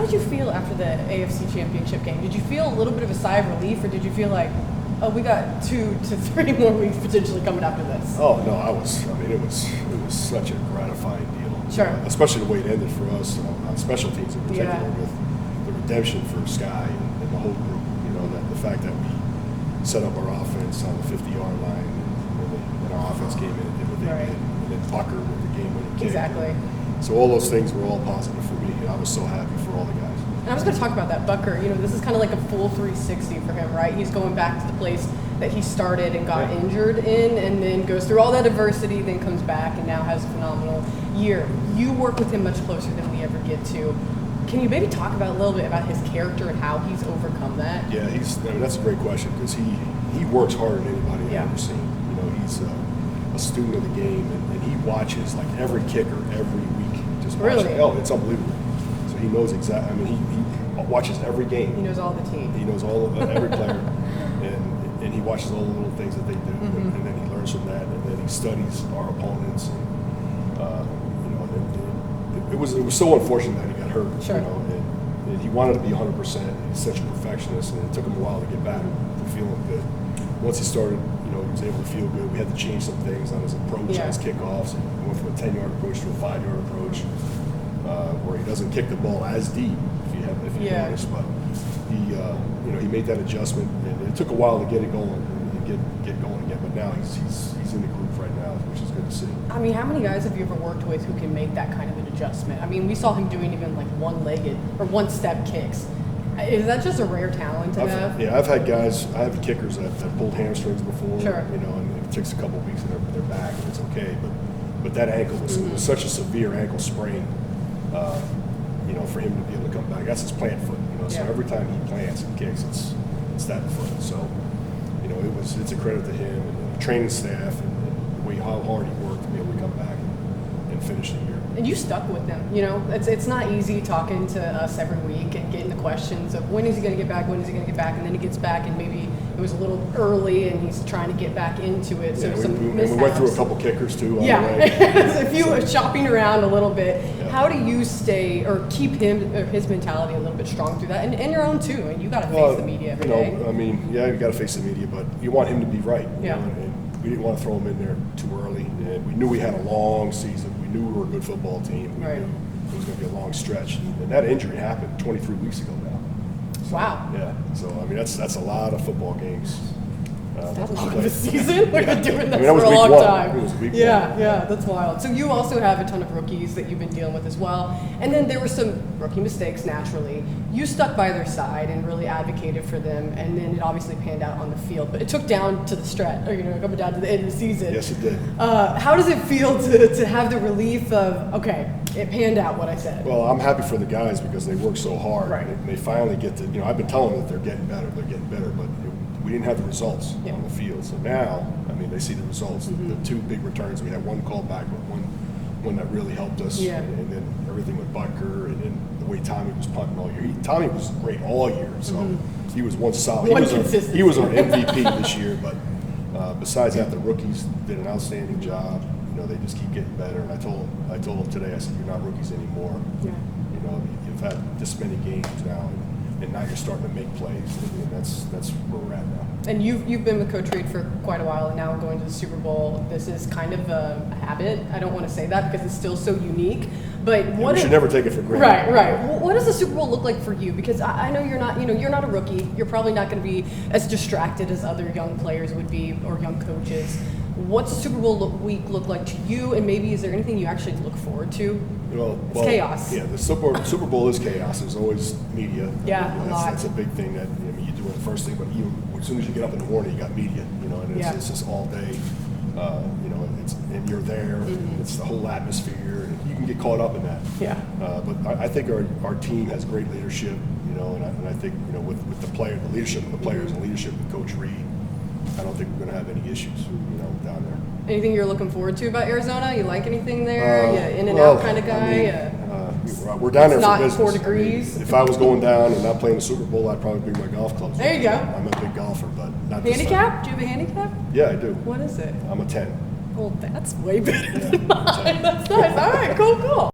did you feel after the AFC Championship game? Did you feel a little bit of a sigh of relief, or did you feel like, oh, we got 2 to 3 more weeks potentially coming after this? Oh no, it was such a gratifying deal. Sure. Especially the way it ended for us on special teams in particular, with the redemption for Sky and the whole group. You know, that the fact that we set up our offense on the 50-yard line, and our offense came in and did what they did, and then Bucker with the game-winning kick. Exactly. So all those things were all positive for me. I was so happy for all the guys. And I was going to talk about that, Bucker. You know, this is kind of like a full 360 for him, right? He's going back to the place that he started and got injured in, and then goes through all that adversity, then comes back and now has a phenomenal year. You work with him much closer than we ever get to. Can you maybe talk about a little bit about his character and how he's overcome that? Yeah, that's a great question, because he works harder than anybody I've ever seen. You know, he's a student of the game, and he watches like every kicker every week. Just watching. Really? Oh, it's unbelievable. So he knows exactly. I mean, he watches every game. He knows all the team. He knows all of every player, and he watches all the little things that they do, and then he learns from that, and then he studies our opponents. And, you know, it was so unfortunate that he got hurt. Sure. You know, and he wanted to be 100%. He's such a perfectionist, and it took him a while to get back to feeling good. Once he started, you know, he was able to feel good. We had to change some things on his approach, on his kickoffs. He went from a 10-yard approach to a 5-yard approach, where he doesn't kick the ball as deep, if you notice. But he made that adjustment, and it took a while to get it going and get going again. But now he's in the group right now, which is good to see. I mean, how many guys have you ever worked with who can make that kind of an adjustment? I mean, we saw him doing even like one-legged or one-step kicks. Is that just a rare talent to have? Yeah, I've had guys. I have kickers that pulled hamstrings before. Sure. You know, and it takes a couple of weeks and they're back, and it's okay. But that ankle was such a severe ankle sprain. You know, for him to be able to come back, that's his plant foot. You know, so every time he plants and kicks, it's that foot. So, you know, it's a credit to him and the training staff and the way how hard he worked to be able to come back and finish the year. And you stuck with them, you know. It's not easy talking to us every week and getting the questions of when is he going to get back, when is he going to get back, and then he gets back and maybe it was a little early and he's trying to get back into it. So some mishaps. We went through a couple kickers too. On the way. If you were shopping around a little bit, how do you stay or keep his mentality a little bit strong through that, and your own too? And you got to face the media every day. I mean, you got to face the media, but you want him to be right. You know, and we didn't want to throw him in there too early, and we knew we had a long season. We knew we were a good football team. We knew it was going to be a long stretch, and that injury happened 23 weeks ago now. So, wow. Yeah. So I mean, that's a lot of football games. That long of a season? We've been doing this for a long time. It was week one. Yeah, that's wild. So you also have a ton of rookies that you've been dealing with as well. And then there were some rookie mistakes, naturally. You stuck by their side and really advocated for them, and then it obviously panned out on the field. But it took down to the stretch, or coming down to the end of the season. Yes, it did. How does it feel to have the relief of, okay, it panned out what I said? Well, I'm happy for the guys because they work so hard. Right. And they finally get to, I've been telling them that they're getting better, but we didn't have the results on the field. So now, I mean, they see the results. The 2 big returns. We had one called back, but one that really helped us. Yeah. And then everything with Bucker, and then the way Tommy was punting all year. Tommy was great all year, so he was one solid. He was our MVP this year. But besides that, the rookies did an outstanding job. You know, they just keep getting better. And I told them today, I said, you're not rookies anymore. Yeah. You know, you've had this many games now. And now you're starting to make plays, and that's where we're at now. And you've been with Coach Reed for quite a while, and now going to the Super Bowl. This is kind of a habit. I don't want to say that because it's still so unique. But we should never take it for granted. Right. What does the Super Bowl look like for you? Because I know you're not a rookie. You're probably not going to be as distracted as other young players would be or young coaches. What's the Super Bowl week look like to you? And maybe is there anything you actually look forward to? Well, it's chaos. Yeah, the Super Bowl is chaos. There's always media. Yeah, that's a big thing that you do it the first thing, but even as soon as you get up in the morning, you got media. And it's just all day. And you're there. And it's the whole atmosphere, and you can get caught up in that. Yeah. But I think our team has great leadership. And I think with the leadership of the players, and leadership with Coach Reed, I don't think we're going to have any issues. Down there. Anything you're looking forward to about Arizona? You like anything there? In and out kind of guy? We're down there for business. It's not 4 degrees. If I was going down and not playing the Super Bowl, I'd probably bring my golf clubs. There you go. I'm a big golfer, but not handicap? Do you have a handicap? Yeah, I do. What is it? I'm a 10. Well, that's way better than mine. That's nice. All right, cool.